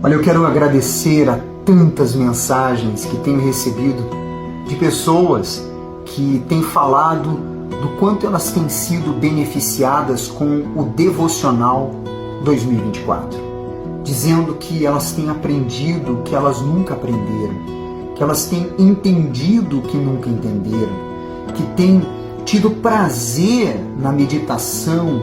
Olha, eu quero agradecer a tantas mensagens que tenho recebido de pessoas que têm falado do quanto elas têm sido beneficiadas com o Devocional 2024, dizendo que elas têm aprendido o que elas nunca aprenderam, que elas têm entendido o que nunca entenderam, que têm tido prazer na meditação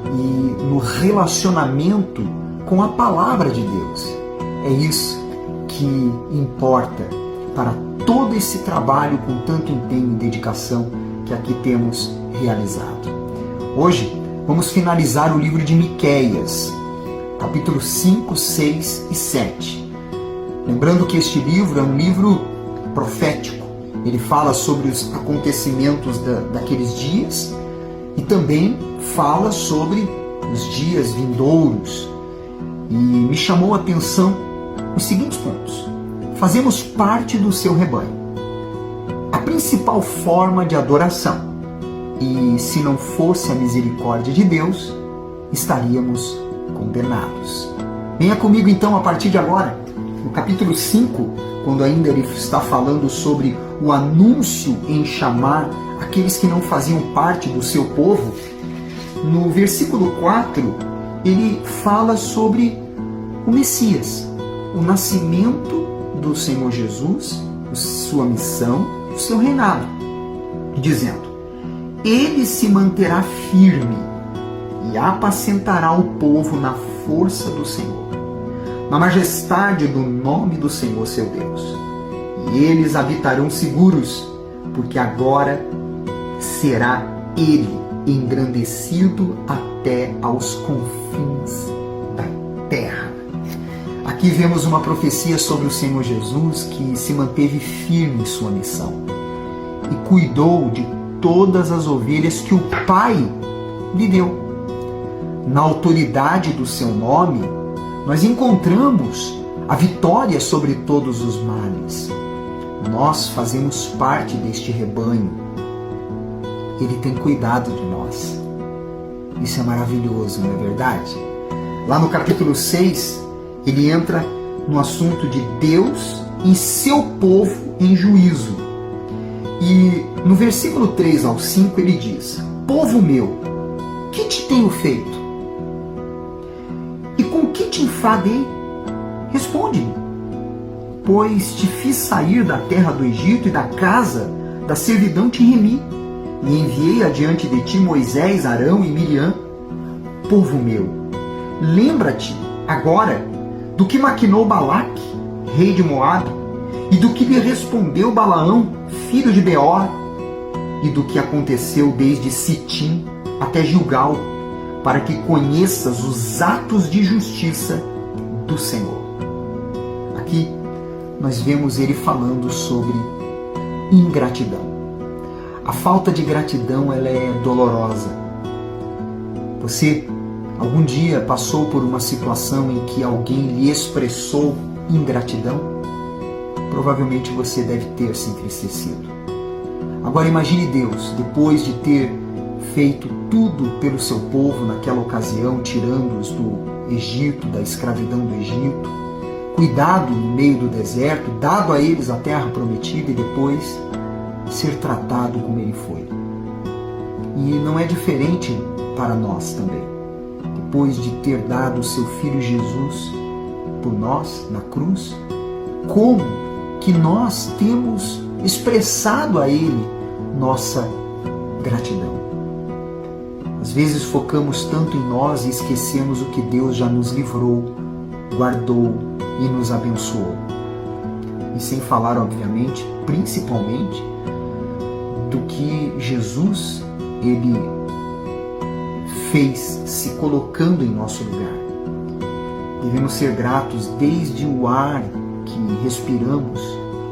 e no relacionamento com a Palavra de Deus. É isso que importa para todo esse trabalho com tanto empenho e dedicação que aqui temos realizado. Hoje vamos finalizar o livro de Miqueias, capítulo 5, 6 e 7. Lembrando que este livro é um livro profético. Ele fala sobre os acontecimentos daqueles dias e também fala sobre os dias vindouros. E me chamou a atenção os seguintes pontos. Fazemos parte do seu rebanho. A principal forma de adoração. E se não fosse a misericórdia de Deus, estaríamos condenados. Venha comigo então a partir de agora, no capítulo 5, quando ainda ele está falando sobre o anúncio em chamar aqueles que não faziam parte do seu povo. No versículo 4, ele fala sobre o Messias, o nascimento do Senhor Jesus, sua missão, o seu reinado, dizendo: ele se manterá firme e apacentará o povo na força do Senhor, na majestade do nome do Senhor seu Deus. E eles habitarão seguros, porque agora será ele engrandecido até aos confins da terra. Aqui vemos uma profecia sobre o Senhor Jesus que se manteve firme em sua missão e cuidou de todas as ovelhas que o Pai lhe deu. Na autoridade do seu nome, nós encontramos a vitória sobre todos os males. Nós fazemos parte deste rebanho. Ele tem cuidado de nós. Isso é maravilhoso, não é verdade? Lá no capítulo 6, ele entra no assunto de Deus e seu povo em juízo. E no versículo 3 ao 5 ele diz: povo meu, que te tenho feito? E com que te enfadei? Responde-me. Pois te fiz sair da terra do Egito e da casa da servidão te remi, e enviei adiante de ti Moisés, Arão e Miriam. Povo meu, lembra-te agora do que maquinou Balaque, rei de Moabe, e do que lhe respondeu Balaão, filho de Beor, e do que aconteceu desde Sitim até Gilgal, para que conheças os atos de justiça do Senhor. Aqui nós vemos ele falando sobre ingratidão. A falta de gratidão, ela é dolorosa. Você algum dia passou por uma situação em que alguém lhe expressou ingratidão? Provavelmente você deve ter se entristecido. Agora imagine Deus, depois de ter feito tudo pelo seu povo naquela ocasião, tirando-os do Egito, da escravidão do Egito, cuidado no meio do deserto, dado a eles a terra prometida e depois ser tratado como ele foi. E não é diferente para nós também. Depois de ter dado o seu Filho Jesus por nós na cruz, como que nós temos expressado a Ele nossa gratidão? Às vezes focamos tanto em nós e esquecemos o que Deus já nos livrou, guardou e nos abençoou. E sem falar, obviamente, principalmente, do que Jesus, Ele fez se colocando em nosso lugar. Devemos ser gratos desde o ar que respiramos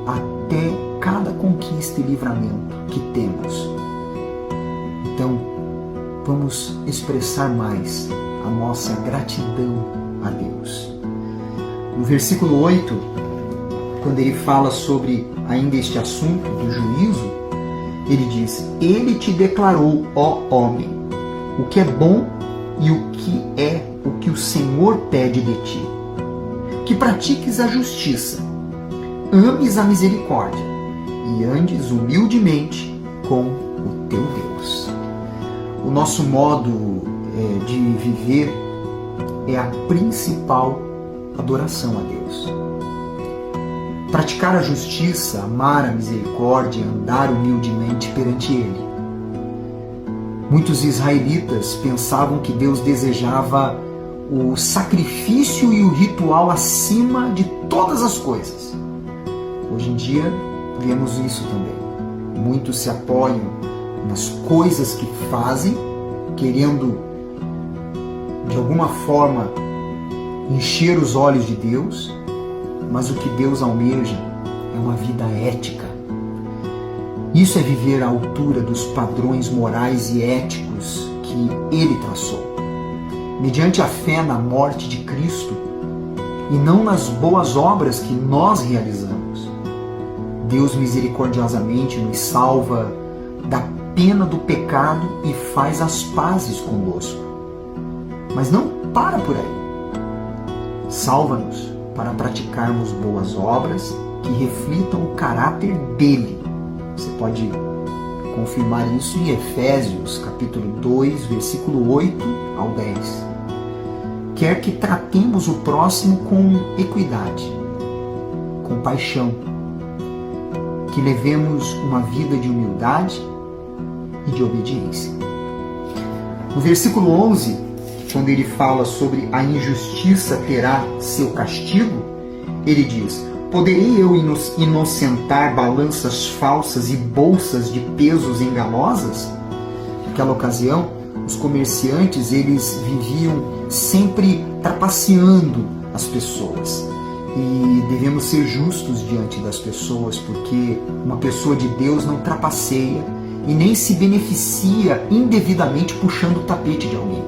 até cada conquista e livramento que temos. Então, vamos expressar mais a nossa gratidão a Deus. No versículo 8, quando ele fala sobre ainda este assunto do juízo, ele diz: ele te declarou, ó homem, o que é bom e o que é o que o Senhor pede de ti, que pratiques a justiça, ames a misericórdia e andes humildemente com o teu Deus. O nosso modo de viver é a principal adoração a Deus. Praticar a justiça, amar a misericórdia, andar humildemente perante Ele. Muitos israelitas pensavam que Deus desejava o sacrifício e o ritual acima de todas as coisas. Hoje em dia, vemos isso também. Muitos se apoiam nas coisas que fazem, querendo, de alguma forma, encher os olhos de Deus, mas o que Deus almeja é uma vida ética. Isso é viver à altura dos padrões morais e éticos que Ele traçou, mediante a fé na morte de Cristo e não nas boas obras que nós realizamos. Deus misericordiosamente nos salva da pena do pecado e faz as pazes conosco. Mas não para por aí. Salva-nos para praticarmos boas obras que reflitam o caráter dele. Você pode confirmar isso em Efésios, capítulo 2, versículo 8 ao 10. Quer que tratemos o próximo com equidade, compaixão, que levemos uma vida de humildade e de obediência. No versículo 11, quando ele fala sobre a injustiça terá seu castigo, ele diz: poderei eu inocentar balanças falsas e bolsas de pesos enganosas? Naquela ocasião, os comerciantes eles viviam sempre trapaceando as pessoas. E devemos ser justos diante das pessoas, porque uma pessoa de Deus não trapaceia e nem se beneficia indevidamente puxando o tapete de alguém.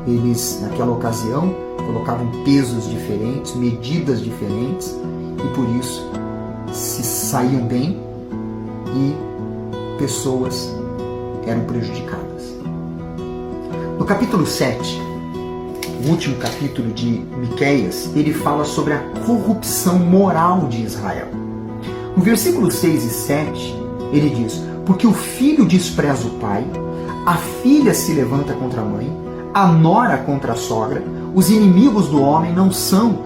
Eles, naquela ocasião, colocavam pesos diferentes, medidas diferentes, e por isso se saíam bem e pessoas eram prejudicadas. No capítulo 7, o último capítulo de Miqueias, ele fala sobre a corrupção moral de Israel. No versículo 6 e 7, ele diz: porque o filho despreza o pai, a filha se levanta contra a mãe, a nora contra a sogra, os inimigos do homem são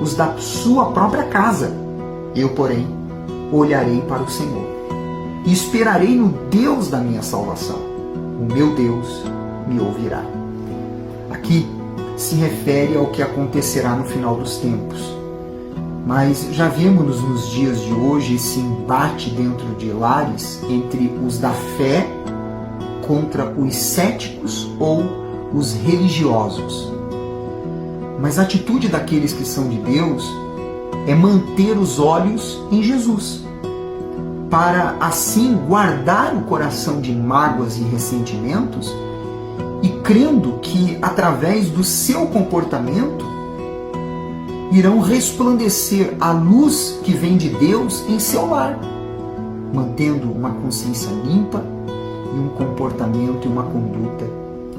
os da sua própria casa. Eu, porém, olharei para o Senhor e esperarei no Deus da minha salvação. O meu Deus me ouvirá. Aqui se refere ao que acontecerá no final dos tempos. Mas já vemos nos dias de hoje esse embate dentro de lares entre os da fé contra os céticos ou os religiosos. Mas a atitude daqueles que são de Deus é manter os olhos em Jesus, para assim guardar o coração de mágoas e ressentimentos e crendo que através do seu comportamento irão resplandecer a luz que vem de Deus em seu lar, mantendo uma consciência limpa e um comportamento e uma conduta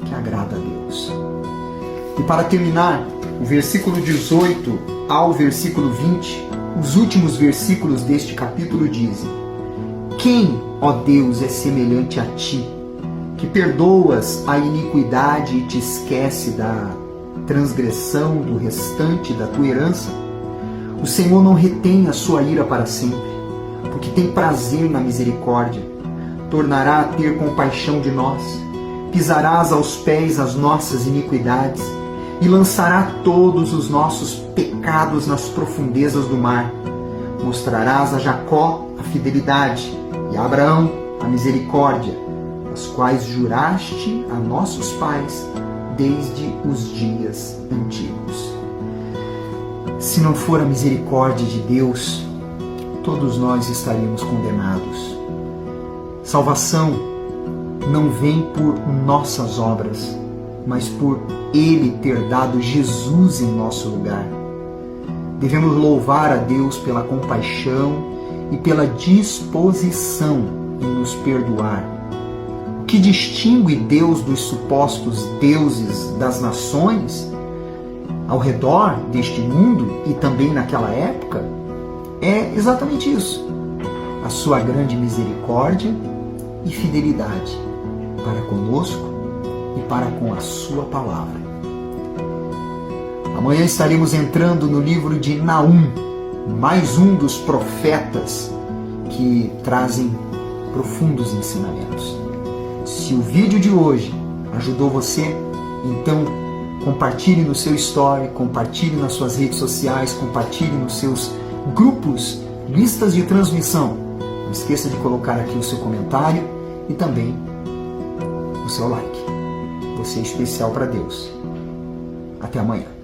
que agrada a Deus. E para terminar, o versículo 18 ao versículo 20, os últimos versículos deste capítulo dizem: quem, ó Deus, é semelhante a ti, que perdoas a iniquidade e te esquece da transgressão do restante da tua herança? O Senhor não retém a sua ira para sempre, porque tem prazer na misericórdia. Tornará a ter compaixão de nós, pisarás aos pés as nossas iniquidades e lançará todos os nossos pecados nas profundezas do mar. Mostrarás a Jacó a fidelidade e a Abraão a misericórdia, as quais juraste a nossos pais desde os dias antigos. Se não for a misericórdia de Deus, todos nós estaríamos condenados. Salvação não vem por nossas obras, mas por Ele ter dado Jesus em nosso lugar. Devemos louvar a Deus pela compaixão e pela disposição em nos perdoar. O que distingue Deus dos supostos deuses das nações ao redor deste mundo e também naquela época é exatamente isso: a sua grande misericórdia e fidelidade para conosco e para com a sua palavra. Amanhã estaremos entrando no livro de Naum, mais um dos profetas que trazem profundos ensinamentos. Se o vídeo de hoje ajudou você, então compartilhe no seu story, compartilhe nas suas redes sociais, compartilhe nos seus grupos, listas de transmissão. Não esqueça de colocar aqui o seu comentário e também o seu like. Você é especial para Deus. Até amanhã.